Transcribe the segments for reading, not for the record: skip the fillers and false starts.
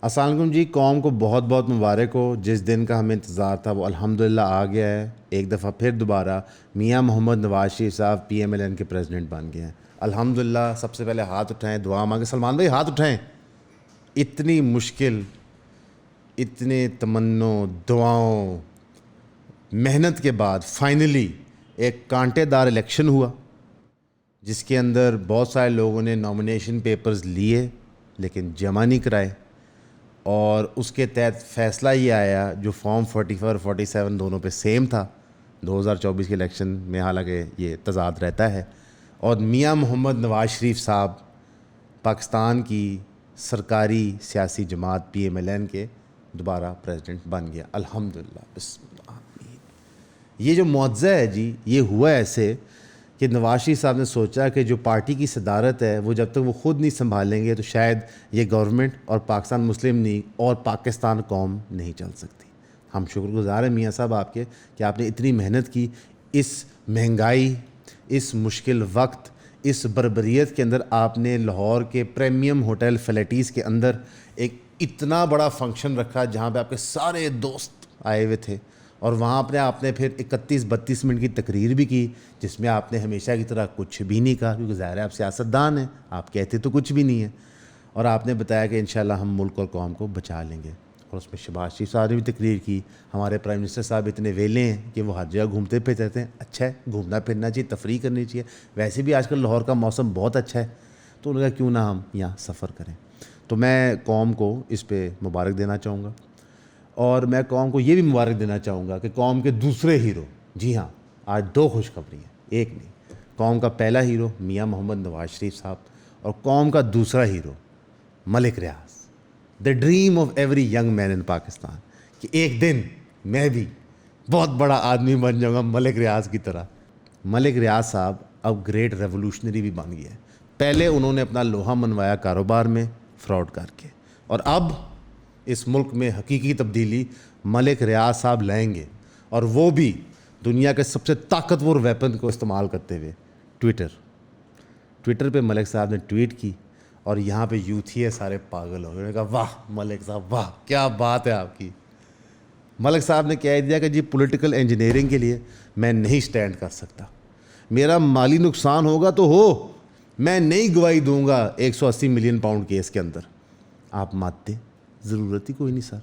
السلام علیکم جی. قوم کو بہت بہت مبارک ہو. جس دن کا ہمیں انتظار تھا وہ الحمدللہ آ گیا ہے. ایک دفعہ پھر دوبارہ میاں محمد نواز شریف صاحب PMLN کے پریزیڈنٹ بن گئے ہیں الحمدللہ. سب سے پہلے ہاتھ اٹھائیں, دعا مانگیں. سلمان بھائی ہاتھ اٹھائیں. اتنی مشکل, اتنے تمنوں, دعاؤں, محنت کے بعد فائنلی ایک کانٹے دار الیکشن ہوا جس کے اندر بہت سارے لوگوں نے نامینیشن پیپرز لیے لیکن جمع نہیں کرائے, اور اس کے تحت فیصلہ یہ آیا جو فارم 44 اور 47 دونوں پہ سیم تھا 2024 کے الیکشن میں, حالانکہ یہ تضاد رہتا ہے, اور میاں محمد نواز شریف صاحب پاکستان کی سرکاری سیاسی جماعت PMLN کے دوبارہ پریزیڈنٹ بن گیا الحمدللہ. بسم اللہ. یہ جو معجزہ ہے جی, یہ ہوا ایسے کہ نواز شریف صاحب نے سوچا کہ جو پارٹی کی صدارت ہے وہ جب تک وہ خود نہیں سنبھالیں گے تو شاید یہ گورنمنٹ اور پاکستان مسلم لیگ اور پاکستان قوم نہیں چل سکتی. ہم شکر گزار ہیں میاں صاحب آپ کے کہ آپ نے اتنی محنت کی. اس مہنگائی, اس مشکل وقت, اس بربریت کے اندر آپ نے لاہور کے پریمیم ہوٹل فلیٹیز کے اندر ایک اتنا بڑا فنکشن رکھا جہاں پہ آپ کے سارے دوست آئے ہوئے تھے, اور وہاں آپ نے پھر 31-32 منٹ کی تقریر بھی کی جس میں آپ نے ہمیشہ کی طرح کچھ بھی نہیں کہا, کیونکہ ظاہر ہے آپ سیاستدان ہیں, آپ کہتے تو کچھ بھی نہیں ہے, اور آپ نے بتایا کہ انشاءاللہ ہم ملک اور قوم کو بچا لیں گے. اور اس میں شہباز شریف صاحب نے بھی تقریر کی. ہمارے پرائم منسٹر صاحب اتنے ویلے ہیں کہ وہ ہر جگہ گھومتے پھرتے رہتے ہیں. اچھا ہے, گھومنا پھرنا چاہیے, تفریح کرنی چاہیے. ویسے بھی آج کل لاہور کا موسم بہت اچھا ہے, تو انہوں نے کہا کیوں نہ ہم یہاں سفر کریں. تو میں قوم کو اس پہ مبارک دینا چاہوں گا, اور میں قوم کو یہ بھی مبارک دینا چاہوں گا کہ قوم کے دوسرے ہیرو, جی ہاں آج 2 خوشخبری ہیں, ایک نہیں. قوم کا پہلا ہیرو میاں محمد نواز شریف صاحب, اور قوم کا دوسرا hero Malik Riaz, the dream of every young man in Pakistan, کہ ایک دن میں بھی بہت بڑا آدمی بن جاؤں گا ملک ریاض کی طرح. ملک ریاض صاحب اب گریٹ ریولوشنری بھی بن گئے ہیں. پہلے انہوں نے اپنا لوہا منوایا کاروبار میں فراڈ کر کے, اور اب اس ملک میں حقیقی تبدیلی ملک ریاض صاحب لائیں گے, اور وہ بھی دنیا کے سب سے طاقتور ویپن کو استعمال کرتے ہوئے, ٹویٹر پہ ملک صاحب نے ٹویٹ کی, اور یہاں پہ یوتھی ہے سارے پاگل ہو گئے. انہوں نے کہا واہ ملک صاحب واہ کیا بات ہے آپ کی. ملک صاحب نے کہہ دیا کہ جی پولیٹیکل انجینئرنگ کے لیے میں نہیں سٹینڈ کر سکتا, میرا مالی نقصان ہوگا تو ہو, میں نہیں گواہی دوں گا 180 ملین پاؤنڈ کیس کے اندر. آپ مات دیں, ضرورت ہی کوئی نہیں سر.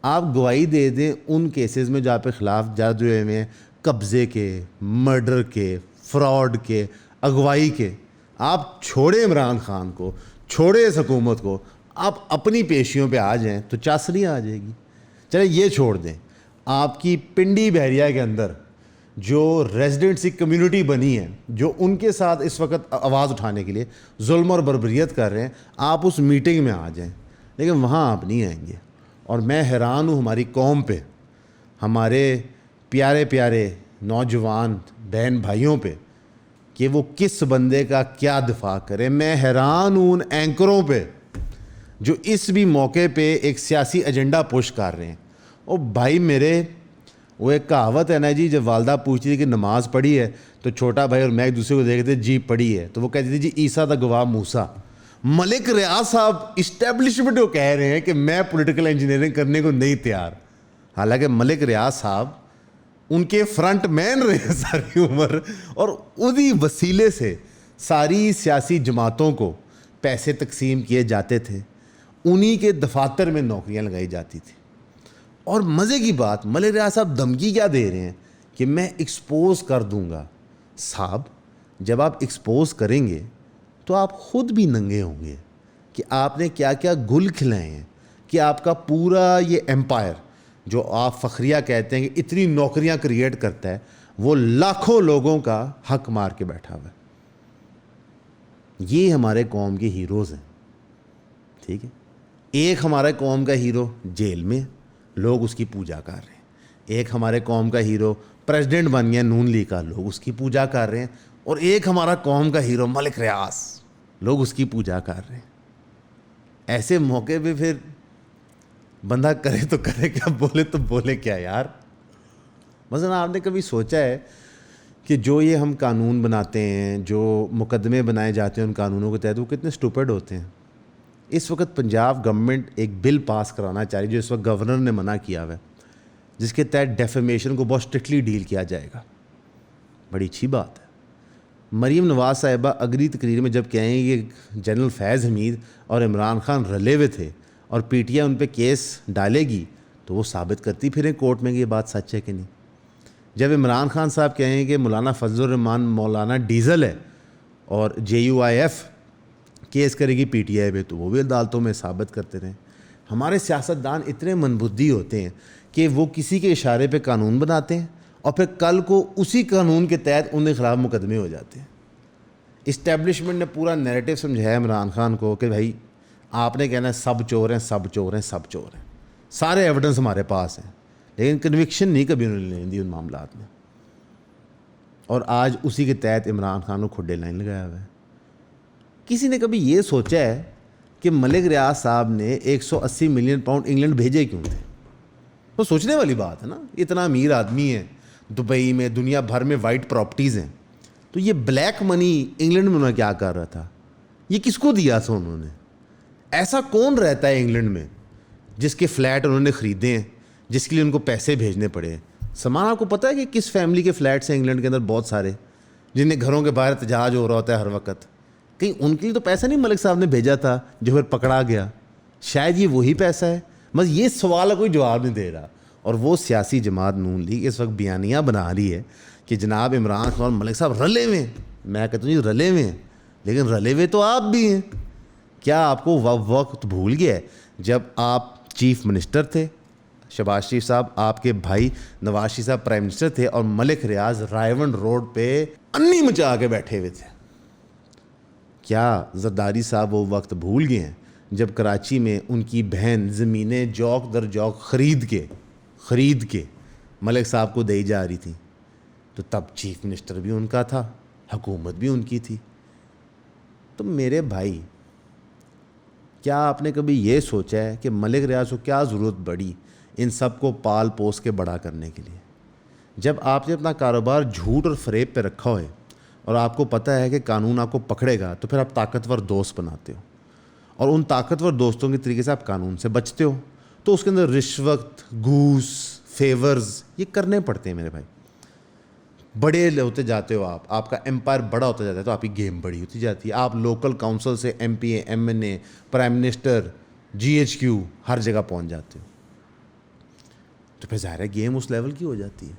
آپ گواہی دے دیں ان کیسز میں جو آپ کے خلاف جج ہوئے ہیں, قبضے کے, مرڈر کے, فراڈ کے, اغوائی کے. آپ چھوڑیں عمران خان کو, چھوڑیں اس حکومت کو, آپ اپنی پیشیوں پہ آ جائیں تو چاسنی آ جائے گی. چلے یہ چھوڑ دیں, آپ کی پنڈی بحریہ کے اندر جو ریزیڈنٹسی کمیونٹی بنی ہے, جو ان کے ساتھ اس وقت آواز اٹھانے کے لیے ظلم اور بربریت کر رہے ہیں, آپ اس میٹنگ میں آ جائیں, لیکن وہاں آپ نہیں آئیں گے. اور میں حیران ہوں ہماری قوم پہ, ہمارے پیارے پیارے نوجوان بہن بھائیوں پہ, کہ وہ کس بندے کا کیا دفاع کریں. میں حیران ہوں ان اینکروں پہ جو اس بھی موقع پہ ایک سیاسی ایجنڈا پش کر رہے ہیں. او بھائی میرے, وہ ایک کہاوت ہے نا جی, جب والدہ پوچھتی تھی کہ نماز پڑھی ہے تو چھوٹا بھائی اور میں ایک دوسرے کو دیکھتے جی پڑھی ہے, تو وہ کہتی تھی جی عیسیٰ تھا گواہ موسیٰ. ملک ریاض صاحب اسٹیبلشمنٹ کو کہہ رہے ہیں کہ میں پولیٹیکل انجینئرنگ کرنے کو نہیں تیار, حالانکہ ملک ریاض صاحب ان کے فرنٹ مین رہے ساری عمر, اور انہی وسیلے سے ساری سیاسی جماعتوں کو پیسے تقسیم کیے جاتے تھے, انہی کے دفاتر میں نوکریاں لگائی جاتی تھی. اور مزے کی بات, ملک ریاض صاحب دھمکی کیا دے رہے ہیں کہ میں ایکسپوز کر دوں گا. صاحب جب آپ ایکسپوز کریں گے تو آپ خود بھی ننگے ہوں گے کہ آپ نے کیا کیا گل کھلائے ہیں, کہ آپ کا پورا یہ ایمپائر جو آپ فخریہ کہتے ہیں کہ اتنی نوکریاں کریٹ کرتا ہے, وہ لاکھوں لوگوں کا حق مار کے بیٹھا ہوا ہے. یہ ہمارے قوم کے ہیروز ہیں, ٹھیک ہے. ایک ہمارے قوم کا ہیرو جیل میں, لوگ اس کی پوجا کر رہے ہیں. ایک ہمارے قوم کا ہیرو پریزیڈنٹ بن گیا نون لیگ کا, لوگ اس کی پوجا کر رہے ہیں. اور ایک ہمارا قوم کا ہیرو ملک ریاض, لوگ اس کی پوجا کر رہے ہیں. ایسے موقع پہ پھر بندہ کرے تو کرے کیا, بولے تو بولے کیا یار. مثلا آپ نے کبھی سوچا ہے کہ جو یہ ہم قانون بناتے ہیں, جو مقدمے بنائے جاتے ہیں ان قانونوں کے تحت, وہ کتنے اسٹوپڈ ہوتے ہیں. اس وقت پنجاب گورنمنٹ ایک بل پاس کرانا چاہ رہی ہے جو اس وقت گورنر نے منع کیا ہوا ہے, جس کے تحت ڈیفیمیشن کو بہت اسٹرکٹلی ڈیل کیا جائے گا. بڑی اچھی بات ہے. مریم نواز صاحبہ اگلی تقریر میں جب کہیں کہ جنرل فیض حمید اور عمران خان رلے ہوئے تھے اور پی ٹی آئی ان پہ کیس ڈالے گی, تو وہ ثابت کرتی پھریں کورٹ میں کہ یہ بات سچ ہے کہ نہیں. جب عمران خان صاحب کہیں کہ مولانا فضل الرحمان مولانا ڈیزل ہے اور JUIF کیس کرے گی پی ٹی آئی پہ, تو وہ بھی عدالتوں میں ثابت کرتے رہیں. ہمارے سیاستدان اتنے منبدی ہوتے ہیں کہ وہ کسی کے اشارے پہ قانون بناتے ہیں اور پھر کل کو اسی قانون کے تحت ان کے خلاف مقدمے ہو جاتے ہیں. اسٹیبلشمنٹ نے پورا نیریٹو سمجھایا عمران خان کو کہ بھائی آپ نے کہنا ہے سب چور ہیں, سب چور ہیں, سب چور ہیں, سارے ایویڈنس ہمارے پاس ہیں, لیکن کنوکشن نہیں کبھی انہوں نے لینی دی ان معاملات میں. اور آج اسی کے تحت عمران خان کو کھڈے لائن لگایا ہوا ہے. کسی نے کبھی یہ سوچا ہے کہ ملک ریاض صاحب نے 180 ملین پاؤنڈ انگلینڈ بھیجے کیوں تھے؟ وہ سوچنے والی بات ہے نا. اتنا امیر آدمی ہے, دبئی میں دنیا بھر میں وائٹ پراپرٹیز ہیں, تو یہ بلیک منی انگلینڈ میں انہوں نے کیا کر رہا تھا؟ یہ کس کو دیا تھا انہوں نے؟ ایسا کون رہتا ہے انگلینڈ میں جس کے فلیٹ انہوں نے خریدے ہیں, جس کے لیے ان کو پیسے بھیجنے پڑے ہیں؟ سامان آپ کو پتہ ہے کہ کس فیملی کے فلیٹس ہیں انگلینڈ کے اندر؟ بہت سارے, جنہیں گھروں کے باہر احتجاج ہو رہا ہوتا ہے ہر وقت. کہیں ان کے لیے تو پیسہ نہیں ملک صاحب نے بھیجا تھا جو پھر پکڑا گیا؟ شاید یہ وہی پیسہ ہے. بس یہ سوال کوئی جواب نہیں دے رہا. اور وہ سیاسی جماعت نون لیگ اس وقت بیانیاں بنا رہی ہے کہ جناب عمران خان اور ملک صاحب رلے ہوئے ہیں. میں کہتا ہوں جی رلے ہوئے ہیں, لیکن رلے ہوئے تو آپ بھی ہیں. کیا آپ کو وقت بھول گیا ہے جب آپ چیف منسٹر تھے, شہباز شریف صاحب آپ کے بھائی نواز شریف صاحب پرائم منسٹر تھے, اور ملک ریاض رائیونڈ روڈ پہ انی مچا کے بیٹھے ہوئے تھے؟ کیا زرداری صاحب وہ وقت بھول گئے ہیں جب کراچی میں ان کی بہن زمینیں جوک در جوک خرید کے ملک صاحب کو دی جا رہی تھیں؟ تو تب چیف منسٹر بھی ان کا تھا, حکومت بھی ان کی تھی. تو میرے بھائی, کیا آپ نے کبھی یہ سوچا ہے کہ ملک ریاض کو کیا ضرورت پڑی ان سب کو پال پوس کے بڑا کرنے کے لیے؟ جب آپ نے اپنا کاروبار جھوٹ اور فریب پہ رکھا ہوئے اور آپ کو پتہ ہے کہ قانون آپ کو پکڑے گا, تو پھر آپ طاقتور دوست بناتے ہو, اور ان طاقتور دوستوں کے طریقے سے آپ قانون سے بچتے ہو. تو اس کے اندر رشوت, گھوس, فیورز یہ کرنے پڑتے ہیں میرے بھائی. بڑے ہوتے جاتے ہو آپ کا امپائر بڑا ہوتا جاتا ہے, تو آپ کی گیم بڑی ہوتی جاتی ہے. آپ لوکل کاؤنسل سے MPA, MNA, prime minister, GHQ ہر جگہ پہنچ جاتے ہو. تو پھر ظاہر ہے گیم اس لیول کی ہو جاتی ہے.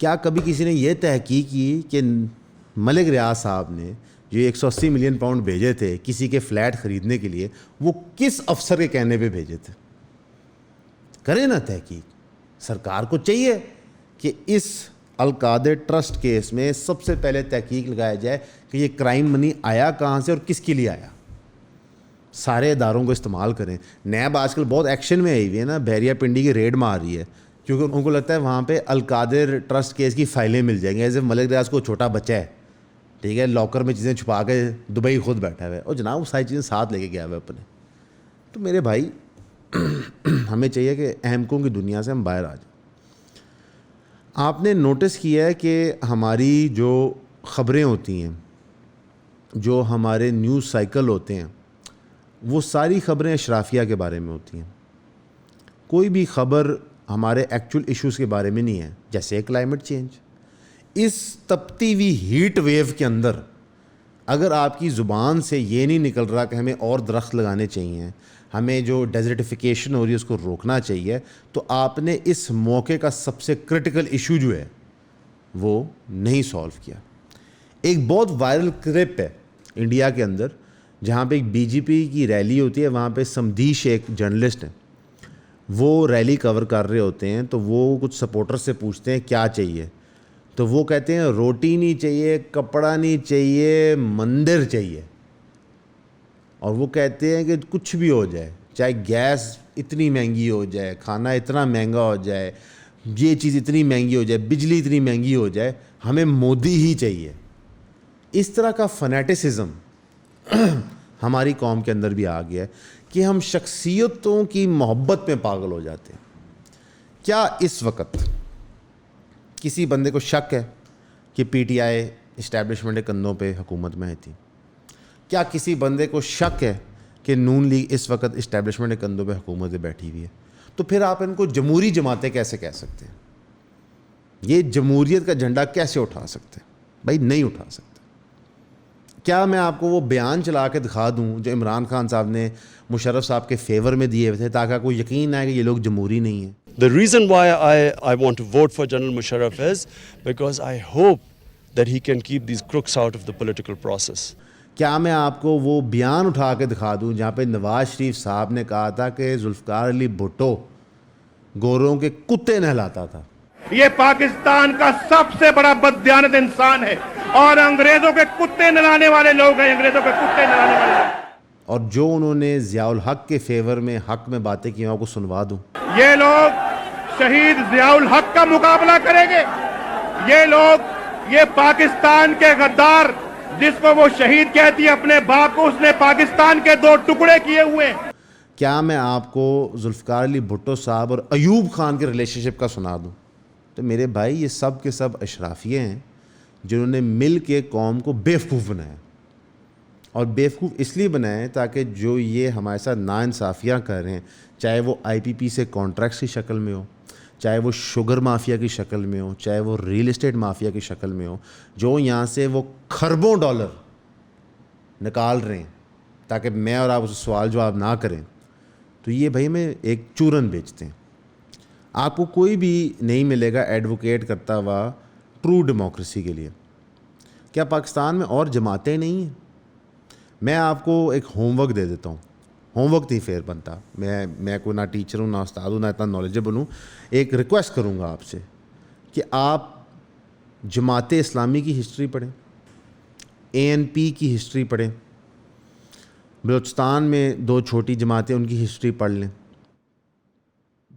کیا کبھی کسی نے یہ تحقیق کی کہ ملک ریاض صاحب نے جو 180 ملین پاؤنڈ بھیجے تھے کسی کے فلیٹ خریدنے کے لیے, وہ کس افسر کے کہنے پہ بھیجے تھے؟ کریں نا تحقیق. سرکار کو چاہیے کہ اس القادر ٹرسٹ کیس میں سب سے پہلے تحقیق لگایا جائے کہ یہ کرائم منی آیا کہاں سے اور کس کے لیے آیا. سارے اداروں کو استعمال کریں. نیب آج کل بہت ایکشن میں آئی ہوئی ہے نا, بحریہ پنڈی کی ریڈ مار رہی ہے, کیونکہ ان کو لگتا ہے وہاں پہ القادر ٹرسٹ کیس کی فائلیں مل جائیں گی. ایسے ملک ریاض کو چھوٹا بچہ ہے, ٹھیک ہے, لاکر میں چیزیں چھپا کے دبئی خود بیٹھا ہوا ہے, اور جناب وہ ساری چیزیں ساتھ لے کے گیا ہوا ہے اپنے. تو میرے بھائی ہمیں چاہیے کہ احمقوں کی دنیا سے ہم باہر آ جائیں. آپ نے نوٹس کیا ہے کہ ہماری جو خبریں ہوتی ہیں, جو ہمارے نیوز سائیکل ہوتے ہیں, وہ ساری خبریں اشرافیہ کے بارے میں ہوتی ہیں. کوئی بھی خبر ہمارے ایکچول ایشوز کے بارے میں نہیں ہے. جیسے کلائمیٹ چینج, اس تپتی ہوئی ہیٹ ویو کے اندر اگر آپ کی زبان سے یہ نہیں نکل رہا کہ ہمیں اور درخت لگانے چاہیے, ہمیں جو ڈیزرٹیفیکیشن ہو رہی ہے اس کو روکنا چاہیے, تو آپ نے اس موقع کا سب سے کرٹیکل ایشو جو ہے وہ نہیں سولو کیا. ایک بہت وائرل کلپ ہے انڈیا کے اندر, جہاں پہ ایک BJP کی ریلی ہوتی ہے. وہاں پہ سمدیش ایک جرنلسٹ ہیں, وہ ریلی کور کر رہے ہوتے ہیں, تو وہ کچھ سپورٹر سے پوچھتے ہیں کیا چاہیے, تو وہ کہتے ہیں روٹی نہیں چاہیے, کپڑا نہیں چاہیے, مندر چاہیے. اور وہ کہتے ہیں کہ کچھ بھی ہو جائے, چاہے گیس اتنی مہنگی ہو جائے, کھانا اتنا مہنگا ہو جائے, یہ چیز اتنی مہنگی ہو جائے, بجلی اتنی مہنگی ہو جائے, ہمیں مودی ہی چاہیے. اس طرح کا فنیٹسزم ہماری قوم کے اندر بھی آ گیا ہے کہ ہم شخصیتوں کی محبت میں پاگل ہو جاتے ہیں. کیا اس وقت کسی بندے کو شک ہے کہ PTI اسٹیبلشمنٹ کے کندھوں پہ حکومت میں تھی؟ کیا کسی بندے کو شک ہے کہ نون لیگ اس وقت اسٹیبلشمنٹ کے کندھوں پہ حکومتیں بیٹھی ہوئی ہے؟ تو پھر آپ ان کو جمہوری جماعتیں کیسے کہہ سکتے ہیں؟ یہ جمہوریت کا جھنڈا کیسے اٹھا سکتے ہیں؟ بھائی نہیں اٹھا سکتے. کیا میں آپ کو وہ بیان چلا کے دکھا دوں جو عمران خان صاحب نے مشرف صاحب کے فیور میں دیے ہوئے تھے تاکہ آپ کو یقین آئے کہ یہ لوگ جمہوری نہیں ہیں؟ The reason why I want to vote for General Musharraf is because I hope that he can keep these crooks out of the political process. کیا میں آپ کو وہ بیان اٹھا کے دکھا دوں جہاں پہ نواز شریف صاحب نے کہا تھا کہ ذوالفقار علی بھٹو گوروں کے کتے نہلاتا تھا؟ یہ پاکستان کا سب سے بڑا بددیانت انسان ہے اور انگریزوں کے کتے نہلانے والے لوگ ہیں، انگریزوں کے کتے نہلانے والے لوگ. اور جو انہوں نے ضیاء الحق کے فیور میں حق میں باتیں کی آپ کو سنوا دوں. یہ لوگ شہید ضیاء الحق کا مقابلہ کریں گے. یہ لوگ، یہ پاکستان کے غدار جس کو وہ شہید کہتی ہے اپنے باپ کو، اس نے پاکستان کے 2 ٹکڑے کیے ہوئے. کیا میں آپ کو ذوالفقار علی بھٹو صاحب اور ایوب خان کے ریلیشن شپ کا سنا دوں؟ تو میرے بھائی یہ سب کے سب اشرافیے ہیں جنہوں نے مل کے قوم کو بیوقوف بنایا، اور بیوقوف اس لیے بنائے تاکہ جو یہ ہمارے ساتھ ناانصافیاں کر رہے ہیں، چاہے وہ آئی پی پی سے کانٹریکٹس کی شکل میں ہو، چاہے وہ شوگر مافیا کی شکل میں ہو، چاہے وہ ریل اسٹیٹ مافیا کی شکل میں ہو، جو یہاں سے وہ کھربوں ڈالر نکال رہے ہیں تاکہ میں اور آپ اسے سوال جواب نہ کریں، تو یہ بھائی میں ایک چورن بیچتے ہیں. آپ کو کوئی بھی نہیں ملے گا ایڈوکیٹ کرتا ہوا ٹرو ڈیموکریسی کے لیے. کیا پاکستان میں اور جماعتیں نہیں ہیں؟ میں آپ کو ایک ہوم ورک دے دیتا ہوں. ہوم ورک نہیں فیئر بنتا، میں کوئی نہ ٹیچر ہوں، نہ استاد ہوں، نہ اتنا نالجبل ہوں. ایک ریکویسٹ کروں گا آپ سے کہ آپ جماعت اسلامی کی ہسٹری پڑھیں، اے این پی کی ہسٹری پڑھیں، بلوچستان میں 2 چھوٹی جماعتیں ان کی ہسٹری پڑھ لیں،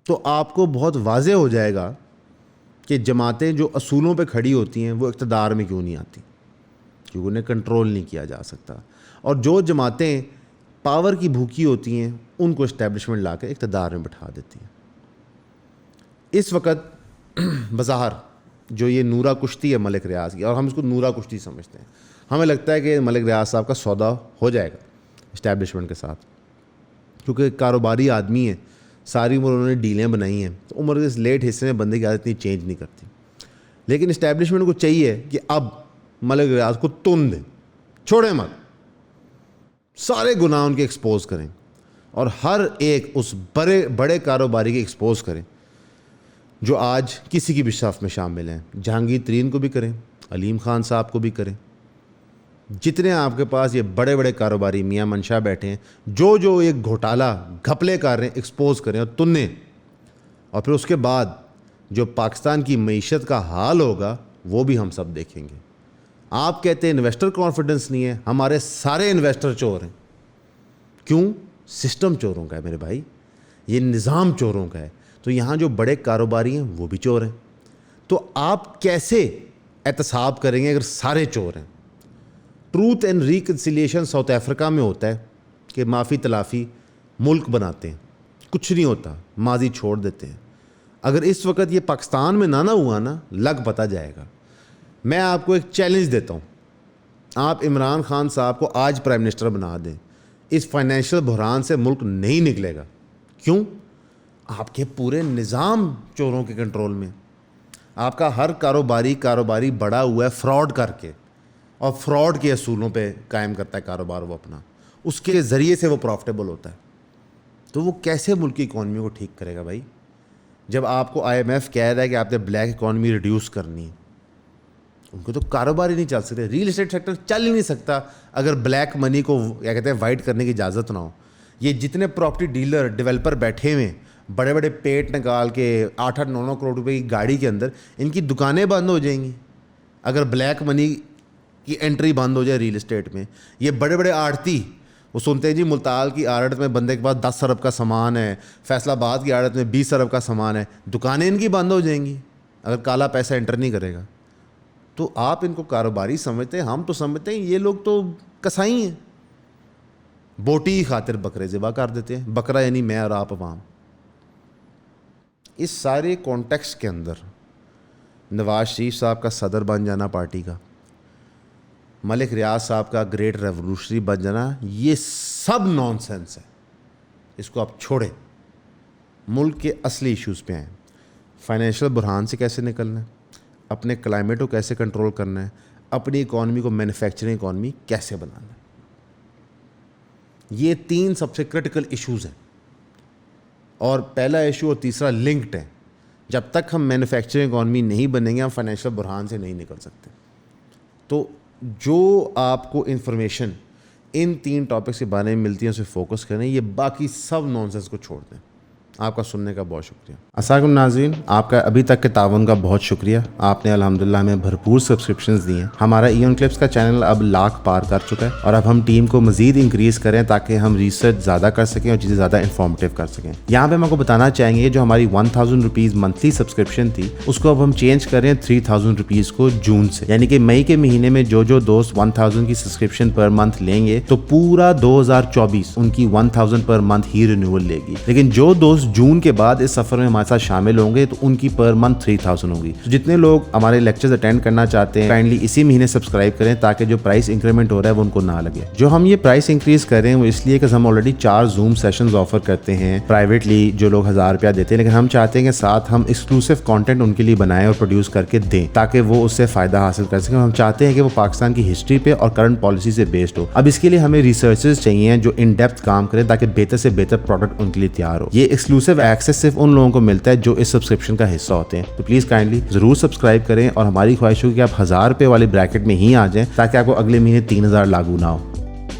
تو آپ کو بہت واضح ہو جائے گا کہ جماعتیں جو اصولوں پہ کھڑی ہوتی ہیں وہ اقتدار میں کیوں نہیں آتی، کیونکہ انہیں کنٹرول نہیں کیا جا سکتا. اور جو جماعتیں پاور کی بھوکی ہوتی ہیں ان کو اسٹیبلشمنٹ لا کے اقتدار میں بٹھا دیتی ہیں. اس وقت بظاہر جو یہ نورا کشتی ہے ملک ریاض کی، اور ہم اس کو نورا کشتی سمجھتے ہیں، ہمیں لگتا ہے کہ ملک ریاض صاحب کا سودا ہو جائے گا اسٹیبلشمنٹ کے ساتھ، کیونکہ ایک کاروباری آدمی ہے، ساری عمر انہوں نے ڈیلیں بنائی ہیں، تو عمر کے اس لیٹ حصے میں بندے کی عادت اتنی چینج نہیں کرتی. لیکن اسٹیبلشمنٹ کو چاہیے کہ اب ملک ریاض کو تن دیں، چھوڑیں مت، سارے گناہ ان کے ایکسپوز کریں، اور ہر ایک اس بڑے کاروباری کے ایکسپوز کریں جو آج کسی کی بھی صف میں شامل ہیں. جہانگیر ترین کو بھی کریں، علیم خان صاحب کو بھی کریں، جتنے آپ کے پاس یہ بڑے کاروباری میاں منشا بیٹھے ہیں، جو ایک گھوٹالہ گھپلے کر رہے ہیں، ایکسپوز کریں اور تنیں. اور پھر اس کے بعد جو پاکستان کی معیشت کا حال ہوگا وہ بھی ہم سب دیکھیں گے. آپ کہتے ہیں انویسٹر کانفیڈنس نہیں ہے، ہمارے سارے انویسٹر چور ہیں. کیوں؟ سسٹم چوروں کا ہے میرے بھائی، یہ نظام چوروں کا ہے. تو یہاں جو بڑے کاروباری ہیں وہ بھی چور ہیں. تو آپ کیسے احتساب کریں گے اگر سارے چور ہیں؟ Truth and reconciliation South Africa میں ہوتا ہے کہ معافی تلافی ملک بناتے ہیں، کچھ نہیں ہوتا، ماضی چھوڑ دیتے ہیں. اگر اس وقت یہ پاکستان میں نہ ہوا نا، لگ پتہ جائے گا. میں آپ کو ایک چیلنج دیتا ہوں، آپ عمران خان صاحب کو آج پرائم منسٹر بنا دیں، اس فائنینشیل بحران سے ملک نہیں نکلے گا. کیوں؟ آپ کے پورے نظام چوروں کے کنٹرول میں. آپ کا ہر کاروباری بڑا ہوا ہے فراڈ کر کے، اور فراڈ کے اصولوں پہ قائم کرتا ہے کاروبار وہ اپنا، اس کے ذریعے سے وہ پروفٹیبل ہوتا ہے. تو وہ کیسے ملک کی اکانومی کو ٹھیک کرے گا بھائی، جب آپ کو آئی ایم ایف کہہ رہا ہے کہ آپ نے بلیک اکانومی ریڈیوس کرنی ہے؟ ان کو تو کاروبار ہی نہیں چل سکتے، ریل اسٹیٹ سیکٹر چل ہی نہیں سکتا اگر بلیک منی کو کیا کہتے ہیں وائٹ کرنے کی اجازت نہ ہو. یہ جتنے پراپرٹی ڈیلر ڈیولپر بیٹھے ہوئے ہیں بڑے پیٹ نکال کے 8-9 کروڑ روپے کی گاڑی کے اندر، ان کی دکانیں بند ہو جائیں گی اگر بلیک منی کی انٹری بند ہو جائے ریل اسٹیٹ میں. یہ بڑے آڑتی وہ سنتے ہیں جی ملتال کی آڑت میں بندے کے پاس 10 ارب کا سامان ہے، فیصل آباد کی آڑت میں 20 ارب کا سامان ہے، دکانیں ان کی بند ہو جائیں گی اگر کالا پیسہ انٹر نہیں کرے گا. تو آپ ان کو کاروباری سمجھتے ہیں، ہم تو سمجھتے ہیں یہ لوگ تو کسائی ہیں، بوٹی کی خاطر بکرے ذبح کر دیتے ہیں. بکرا یعنی میں اور آپ عوام. اس سارے کانٹیکسٹ کے اندر نواز شریف صاحب کا صدر بن جانا پارٹی کا، ملک ریاض صاحب کا گریٹ ریولوشنری بن جانا، یہ سب نان سینس ہے. اس کو آپ چھوڑیں، ملک کے اصلی ایشوز پہ آئیں. فائنینشیل بحران سے کیسے نکلنا ہے، اپنے کلائمیٹ کو کیسے کنٹرول کرنا ہے، اپنی اکانومی کو مینوفیکچرنگ اکانومی کیسے بنانا ہے. یہ 3 سب سے کرٹیکل ایشوز ہیں، اور پہلا ایشو اور تیسرا لنکڈ ہے. جب تک ہم مینوفیکچرنگ اکانومی نہیں بنیں گے ہم فائنینشیل بحران سے نہیں نکل سکتے. تو جو آپ کو انفارمیشن ان 3 ٹاپکس کے بارے میں ملتی ہے اسے فوکس کریں، یہ باقی سب نان سینس کو چھوڑ دیں. آپ کا سننے کا بہت شکریہ. السلام علیکم ناظرین، آپ کا ابھی تک کے تعاون کا بہت شکریہ. آپ نے الحمدللہ ہمیں بھرپور سبسکرپشنز دی ہیں. ہمارا ایون کلپس کا چینل اب 1 لاکھ پار کر چکا ہے، اور اب ہم ٹیم کو مزید انکریز کریں تاکہ ہم ریسرچ زیادہ کر سکیں اور چیزیں زیادہ انفارمیٹیو کر سکیں. یہاں پہ ہم آپ کو بتانا چاہیں گے جو ہماری 1000 روپیز منتھلی سبسکرپشن تھی اس کو اب ہم چینج کریں 3000 روپیز کو جون سے. یعنی کہ مئی کے مہینے میں جو دوست 1000 کی سبسکرپشن پر منتھ لیں گے تو پورا 2024 ان کی 1000 پر منتھ ہی رینیول لے گی. لیکن جو دوست جون کے بعد اس سفر میں ہمارے ساتھ شامل ہوں گے تو ان کی پر منتھ 3000 ہوگی. جتنے لوگ ہمارے لیکچرز اٹینڈ کرنا چاہتے ہیں کائنڈلی اسی مہینے سبسکرائب کریں تاکہ جو پرائس انکریمنٹ ہو رہا ہے وہ ان کو نہ لگے. جو ہم یہ پرائس انکریز کریں وہ اس لیے کہ ہم آلریڈی 4 زوم سیشنز آفر کرتے ہیں پرائیویٹلی جو لوگ 1000 روپیہ دیتے ہیں، لیکن ہم چاہتے ہیں کہ ساتھ ہم ایکسکلوسیو کانٹینٹ ان کے لیے بنائیں اور پروڈیوس کر کے دیں تاکہ وہ اس سے فائدہ حاصل کر سکیں. ہم چاہتے ہیں کہ وہ پاکستان کی ہسٹری پہ اور کرنٹ پالیسی سے بیسڈ ہو. اب اس کے لیے ہمیں ریسرچرز چاہیے جو ان ڈیپتھ کام کریں تاکہ بہتر سے بہتر پروڈکٹ ان کے لیے تیار ہو. یہ ایکسکلوسیو ایکسیس صرف ان لوگوں کو ملتا ہے جو اس سبسکرپشن کا حصہ ہوتے ہیں. تو پلیز کائنڈلی ضرور سبسکرائب کریں، اور ہماری خواہش ہوگی کہ آپ 1000 روپے والے بریکٹ میں ہی آ جائیں تاکہ آپ کو اگلے مہینے 3000 لاگو نہ ہو.